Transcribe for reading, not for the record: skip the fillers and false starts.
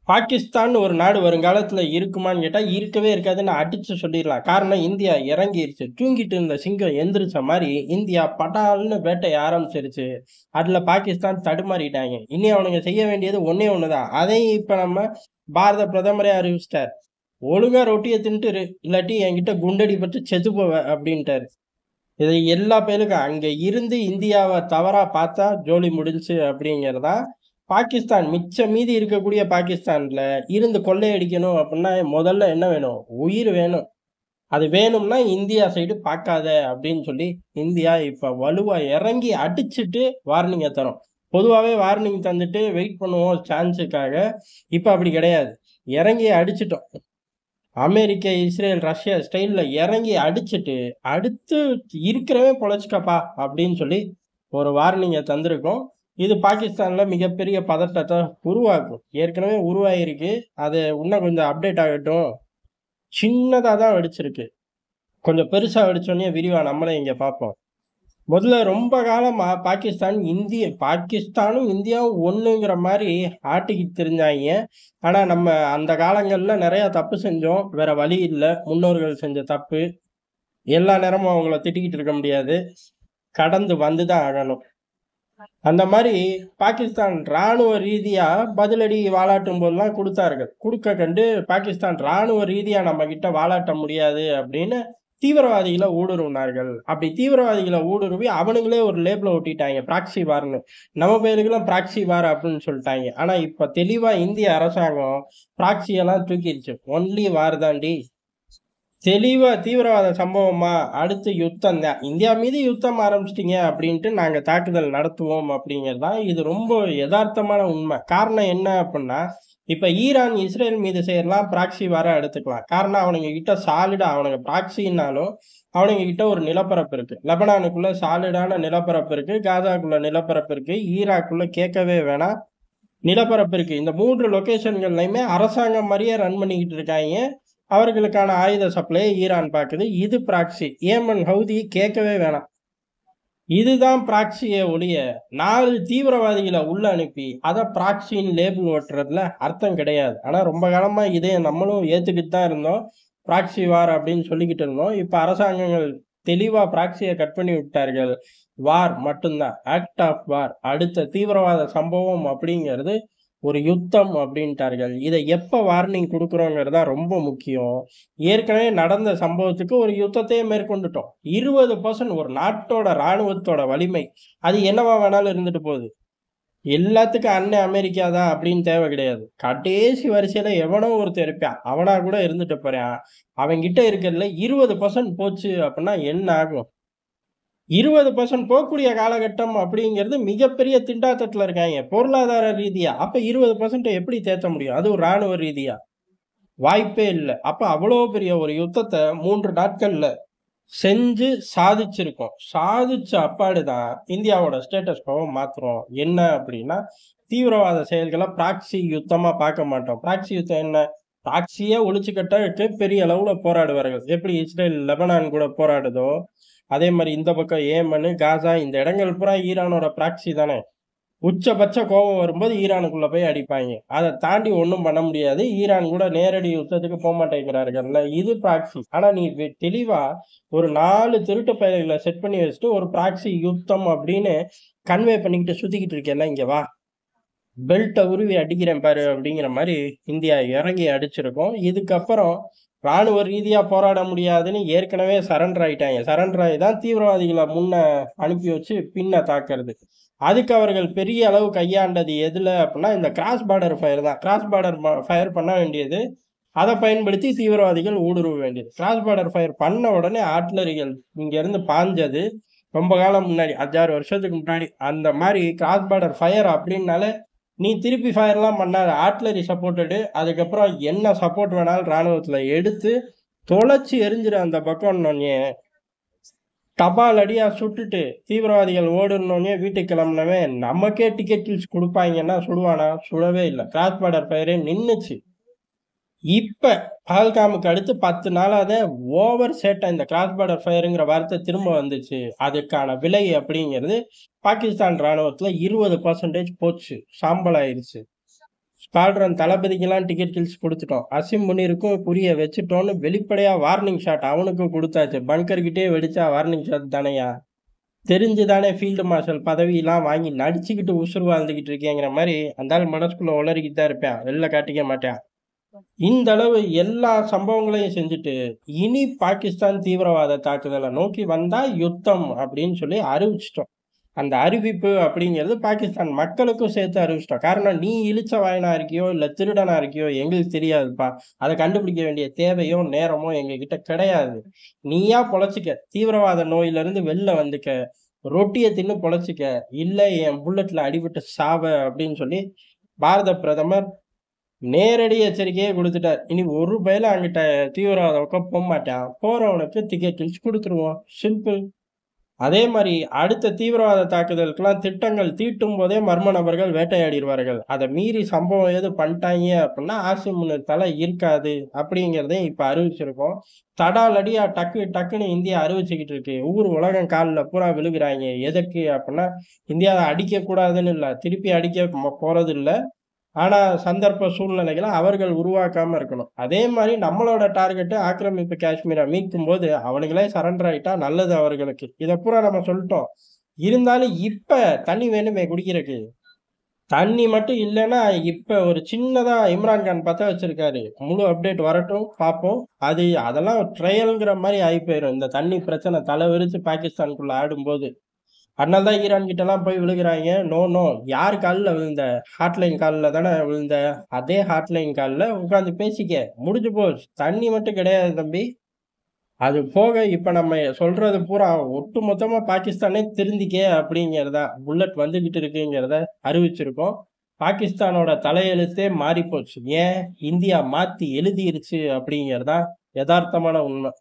பாகிஸ்தான் ஒரு நாடு வருங்காலத்துல இருக்குமான்னு கேட்டா, இருக்கவே இருக்காதுன்னு அடிச்சு சொல்லிரலாம். காரணம் இந்தியா இறங்கிருச்சு. தூங்கிட்டு இருந்த சிங்கம் எந்திரிச்ச மாரி, இந்தியா படால்னு வேட்டைய ஆரம்பிச்சிருச்சு. அதுல பாகிஸ்தான் தடுமாறிட்டாய்ங்க. இனி அவனுங்க செய்ய வேண்டியது ஒண்ணே ஒண்ணுதான். அதையும் இப்ப நம்ம பாரத பிரதமரே அறிவிச்சுட்டார். "ஒழுங்கா ரொட்டிய தின்னுட்டு இரு. இல்லாட்டி என்கிட்ட குண்டடிபட்டு செத்து போவ" அப்படின்ட்டாரு. இது எல்லா பயலுக்கும் அங்க இருந்து இந்தியாவ தவறா பார்த்தா ஜோலி முடிஞ்சுச்சு அப்படிங்கிறது தான். பாகிஸ்தான் மிச்சம் மீதி இருக்கக்கூடிய பாகிஸ்தான்ல இருந்து கொள்ளையடிக்கணும் அப்படின்னா, முதல்ல என்ன வேணும்? உயிர் வேணும். அது வேணும்னா இந்தியா சைடு பார்க்காத அப்படின்னு சொல்லி, இந்தியா இப்ப வலுவா இறங்கி அடிச்சுட்டு வார்னிங்க தரும். பொதுவாவே வார்னிங் தந்துட்டு வெயிட் பண்ணுவோம் சான்ஸுக்காக. இப்ப அப்படி கிடையாது. இறங்கி அடிச்சுட்டோம். அமெரிக்க, இஸ்ரேல், ரஷ்யா ஸ்டைல்ல இறங்கி அடிச்சுட்டு, அடுத்து இருக்கிறவன் பொழைச்சுக்கப்பா! அப்படின்னு சொல்லி ஒரு வார்னிங்க தந்திருக்கோம். இது பாகிஸ்தான்ல மிகப்பெரிய பதட்டத்த உருவாக்கும். ஏற்கனவே உருவாகியிருக்கு. அது இன்னும் கொஞ்சம் அப்டேட் ஆகட்டும். சின்னதா தான் வெடிச்சிருக்கு. கொஞ்சம் பெருசா வெடிச்சோனே விரிவா நம்மளே இங்க பார்ப்போம். முதல்ல ரொம்ப காலமா பாகிஸ்தானும் இந்தியாவும் ஒண்ணுங்கிற மாரி ஆட்டிக்கிட்டு திரிஞ்சாய்ங்க. ஆனா, நம்ம அந்த காலங்கள்ல நெறைய தப்பு செஞ்சோம். வேற வழி இல்ல. முன்னோர்கள் செஞ்ச தப்பு. எல்லா நேரமும் அவங்கள திட்டிக்கிட்டு இருக்க முடியாது. கடந்து வந்து தான் ஆகணும். அந்த மாரி பாகிஸ்தான் ராணுவ ரீதியா பதிலடி வாலாட்டும் போதெல்லாம் குடுத்தார்கள். குடுக்க கண்டு பாகிஸ்தான் ராணுவ ரீதியா நம்மகிட்ட வாலாட்ட முடியாது அப்படின்னு தீவிரவாதிகள ஊடுருவினார்கள். அப்படி தீவிரவாதிகள ஊடுருவி அவனுங்களே ஒரு லேபிள ஒட்டிட்டாய்ங்க. ப்ராக்ஸி வார்ன்னு. நம்ம பேருக்கெல்லாம் ப்ராக்ஸி வார் அப்படின்னு சொல்ட்டாய்ங்க. ஆனா இப்ப தெளிவா இந்திய அரசாங்கம் ப்ராக்ஸி எல்லாம் தூக்கிருச்சு. ஒன்லி வார் தான்டி. தெளிவா தீவிரவாத சம்பவமா, அடுத்து யுத்தம் தான். இந்தியா மீது யுத்தம் ஆரம்பிச்சுட்டீங்க அப்படின்ட்டு நாங்க தாக்குதல் நடத்துவோம் அப்படிங்கிறது தான். இது ரொம்ப எதார்த்தமான உண்மை. காரணம் என்ன அப்புட்ன்னா, இப்ப ஈரான், இஸ்ரேல் மீது செய்யலாம் ப்ராக்ஸி வார எடுத்துக்கலாம். காரணம் அவனுங்க கிட்ட சாலிடா அவனுங்க ப்ராக்ஸின்னாலும், அவனுங்க கிட்ட ஒரு நிலப்பரப்பு இருக்கு. லெபனானுக்குள்ள சாலிடான நிலப்பரப்பு இருக்கு. காசாக்குள்ள நிலப்பரப்பு இருக்கு. ஈராக்குள்ள கேட்கவே வேணாம். நிலப்பரப்பு இருக்கு. இந்த 3 லொகேஷன்கள்லயுமே அரசாங்கம் மாரியே ரன் பண்ணிக்கிட்டு இருக்காய்ங்க. அவர்களுக்கான ஆயுத சப்ளைய ஈரான் பாக்குது. இது ப்ராக்ஸி. ஏமன், ஹவுதி கேட்கவே வேணாம். இதுதான் ப்ராக்ஸியே ஒழிய, 4 தீவிரவாதிகள உள்ள அனுப்பி, அத ப்ராக்ஸின்னு லேபிள் ஒட்டுறதுல அர்த்தம் கிடையாது. ஆனா ரொம்ப காலமா இதை நம்மளும் ஏத்துக்கிட்டு தான் இருந்தோம். ப்ராக்ஸி வார் அப்படின்னு சொல்லிக்கிட்டு இருந்தோம். இப்ப அரசாங்கங்கள் தெளிவா ப்ராக்ஸிய கட் பண்ணி விட்டார்கள். வார் மட்டும்தான். ஆக்ட் ஆஃப் வார். அடுத்த தீவிரவாத சம்பவம் அப்படிங்கிறது ஒரு யுத்தம் அப்படின்ட்டார்கள். இத எப்ப வார்னிங் குடுக்குறோங்கிறது தான் ரொம்ப முக்கியம். ஏற்கனவே நடந்த சம்பவத்துக்கு ஒரு யுத்தத்தையே மேற்கொண்டுட்டோம். 20% ஒரு நாட்டோட ராணுவத்தோட வலிமை. அது என்னவா வேணாலும் இருந்துட்டு போகுது. எல்லாத்துக்கும் அண்ணன் அமெரிக்கா தான் அப்படின்னு தேவை கிடையாது. கடைசி வரிசையில எவனோ ஒருத்தன் இருப்பான். அவனா கூட இருந்துட்டு போறான். அவன்கிட்ட இருக்கிறதுல 20% போச்சு அப்படின்னா என்ன ஆகும்? 20% போகக்கூடிய காலகட்டம் அப்படிங்கிறது மிகப்பெரிய திண்டாட்டத்துல இருக்காய்ங்க. பொருளாதார ரீதியா. அப்ப 20% எப்படி தேத்த முடியும்? அதுவும் ராணுவ ரீதியா. வாய்ப்பே இல்ல. அப்ப அவ்வளோ பெரிய ஒரு யுத்தத்த 3 நாட்கள்ல செஞ்சு சாதிச்சிருக்கோம். சாதிச்ச அப்பாடு தான் இந்தியாவோட ஸ்டேட்டஸ் கோவ மாத்துறோம். என்ன அப்படின்னா, தீவிரவாத செயல்கள ப்ராக்ஸி யுத்தமா பார்க்க மாட்டோம். ப்ராக்ஸி யுத்தம் என்ன? ப்ராக்ஸியே ஒழிச்சு கட்டறதுக்கு பெரிய அளவுல போராடுவார்கள். எப்படி இஸ்ரேல் லெபனான் கூட போராடுதோ, அதே மாரி இந்த பக்கம் ஏமனு, காசா இந்த இடங்கள் பூரா ஈரானோட ப்ராக்ஸி தானே. உச்சபட்ச கோவம் வரும்போது ஈரானுக்குள்ள போய் அடிப்பாய்ங்க. அத தாண்டி ஒண்ணும் பண்ண முடியாது. ஈரான் கூட நேரடி யுத்தத்துக்கு போமாட்டேங்கிறார்கள்ல. இது ப்ராக்ஸி. ஆனா நீ தெளிவா ஒரு 4 திருட்டு பயலுகள செட் பண்ணி வச்சுட்டு, ஒரு ப்ராக்ஸி யுத்தம் அப்படின்னு கன்வே பண்ணிக்கிட்டு சுத்திக்கிட்டு இருக்கேல்ல, இங்க வா. பெல்ட்ட உருவி அடிக்கிறேன் பாரு அப்படிங்கிற மாரி இந்தியா இறங்கி அடிச்சிருக்கும். இதுக்கப்புறம் ராணுவ ரீதியா போராட முடியாதுன்னு ஏற்கனவே சரண்டர் ஆயிட்டாய்ங்க. சரண்டர் ஆயி தான் தீவிரவாதிகள முன்ன அனுப்பி வச்சு பின்ன தாக்குறது. அதுக்கு அவர்கள் பெரிய அளவு கையாண்டது எதுல அப்டின்னா, இந்த கிராஸ் பார்டர் ஃபயர் தான். கிராஸ் பார்டர் ஃபயர் பண்ண வேண்டியது. அத பயன்படுத்தி தீவிரவாதிகள் ஊடுருவ வேண்டியது. கிராஸ் பார்டர் ஃபயர் பண்ண உடனே ஆர்ட்டிலரிகள் இங்கருந்து பாய்ஞ்சது. ரொம்ப காலம் முன்னாடி 5, 6 வருஷத்துக்கு முன்னாடி. அந்த மாரி கிராஸ் பார்டர் ஃபயர் அப்டின்னாலே, நீ திருப்பி ஃபயர்லாம் பண்ணாத. ஆர்ட்டிலரி சப்போர்ட்டடு அதுக்கப்புறம் என்ன சப்போர்ட் வேணாலும் ராணுவத்துல எடுத்து, தொலைச்சு எறிஞ்சிரு அந்த பக்கம்ன்னோனயே, தபால் அடியா சுட்டுட்டு தீவிரவாதிகள் ஓடுனோனே வீட்டுக்கு கிளம்புனவன், நமக்கே டிக்கெட் கில்ஸ் குடுப்பாய்ங்கன்னா சுடுவானா? சுடவே இல்ல. கிராஸ் பார்டர் ஃபயரே நின்னுச்சு. இப்ப பஹல்காமுக்கு அடுத்து 10 நாளா தான் ஓவர் சேட்டை இந்த கிராஸ் பார்டர் ஃபயர்ங்கிற வார்த்தை திரும்ப வந்துச்சு. அதுக்கான விலை அப்படிங்கிறது பாகிஸ்தான் ராணுவத்துல 20% போச்சு. சாம்பல் ஆயிருச்சு. ஸ்குவாட்ரன் தளபதிக்கெல்லாம் டிக்கெட் கிழிச்சு குடுத்துட்டோம். அசீம் முனீருக்கும் குறிய வச்சுட்டோம்னு வெளிப்படையா வார்னிங் ஷாட் அவனுக்கும் குடுத்தாச்சு. பங்கர் கிட்டயே வெடிச்சா வார்னிங் ஷாட் தானேய்யா! தெரிஞ்சு தானே ஃபீல்டு மார்ஷல் பதவிலாம் வாங்கி நடிச்சுக்கிட்டு உசுரு வாழ்ந்துகிட்டு இருக்கேங்கிற மாரி அந்த ஆள் மனசுக்குள்ள உளறிக்கிட்டு தான் இருப்பான். வெளில காட்டிக்க மாட்டான். இந்த அளவு எல்லா சம்பவங்களையும் செஞ்சுட்டு, இனி பாகிஸ்தான் தீவிரவாத தாக்குதல நோக்கி வந்தா யுத்தம் அப்படின்னு சொல்லி அறிவிச்சுட்டோம். அந்த அறிவிப்பு அப்படிங்கிறது பாகிஸ்தான் மக்களுக்கும் சேர்த்து அறிவிச்சுட்டோம். காரணம் நீ இளிச்ச வாயனா இருக்கியோ, இல்ல திருடனா இருக்கியோ எங்களுக்கு தெரியாதுப்பா. அத கண்டுபிடிக்க வேண்டிய தேவையோ, நேரமோ எங்ககிட்ட கிடையாது. நீயா பொழச்சுக்க. தீவிரவாத நோயிலிருந்து வெளில வந்துக்க. ரொட்டிய தின்னு பொழச்சுக்க. இல்ல என் புல்லட்ல அடிபட்டு சாவ அப்படின்னு சொல்லி பாரத பிரதமர் நேரடி எச்சரிக்கையே குடுத்துட்டார். இனி ஒரு பயலும் அங்கிட்ட தீவிரவாத பக்கம் போமாட்டான். போறவனுக்கு டிக்கெட் கிழிச்சு குடுத்துருவோம். சிம்பிள். அதே மாரி அடுத்த தீவிரவாத தாக்குதலுக்கெல்லாம் திட்டங்கள் தீட்டும்போதே மர்ம நபர்கள் வேட்டையாடிருவார்கள். அத மீறி சம்பவம் எதுவும் பண்ட்டாய்ங்க அப்டின்னா, ஆசிம் முனீர் தல இருக்காது அப்டிங்கிறதையும் இப்ப அறிவிச்சிருக்கோம். தடாலடியா டக்கு டக்குன்னு இந்தியா அறிவிச்சுக்கிட்டு இருக்கு. ஊர் உலகம் கால்ல பூரா விழுகுறாய்ங்க. எதற்கு அப்டின்னா, இந்தியாவ அடிக்கக்கூடாதுன்னு இல்ல. திருப்பி அடிக்க போறதில்ல. ஆனா, சந்தர்ப்ப சூழ்நிலைகள அவர்கள் உருவாக்காம இருக்கணும். அதே மாரி நம்மளோட டார்கெட் ஆக்கிரமிப்பு காஷ்மீர மீட்கும்போது, அவனுங்களே சரண்டர் ஆயிட்டா நல்லது அவர்களுக்கு. இத பூரா நம்ம சொல்ட்டோம். இருந்தாலும் இப்ப தண்ணி வேணுமே குடிக்கிறக்கு. தண்ணி மட்டும் இல்லன்னா, இப்ப ஒரு சின்னதா இம்ரான் கான் பத்த வச்சிருக்காரு. முழு அப்டேட் வரட்டும் பார்ப்போம். அதெல்லாம் ட்ரையல்ங்கிற மாரி ஆயி போயிரும். இந்த தண்ணி பிரச்சனை தல விரிச்சு பாகிஸ்தானுக்குள்ள ஆடும்போது. அதனால தான் ஈரான் கிட்டலாம் போய் விழுகுறாய்ங்க. No, no. யார் கால்ல விழுந்த? ஹாட்லைன் கால்ல தானே விழுந்த. அதே ஹாட்லைன் கால்ல உட்காந்து பேசிக்க. முடிஞ்சு போச்சு. தண்ணி மட்டும் கிடையாது தம்பி. அது போக இப்ப நம்ம சொல்றது பூரா ஒட்டுமொத்தமா பாகிஸ்தானே திருந்திக்க அப்படிங்கிறதா. புல்லட் வந்துகிட்டு இருக்குங்கிறத அறிவிச்சிருக்கோம். பாகிஸ்தானோட தலையெழுத்தே மாறிப்போச்சு. ஏன்? இந்தியா மாத்தி எழுதிருச்சு அப்படிங்கிறது தான் எதார்த்தமான உண்மை.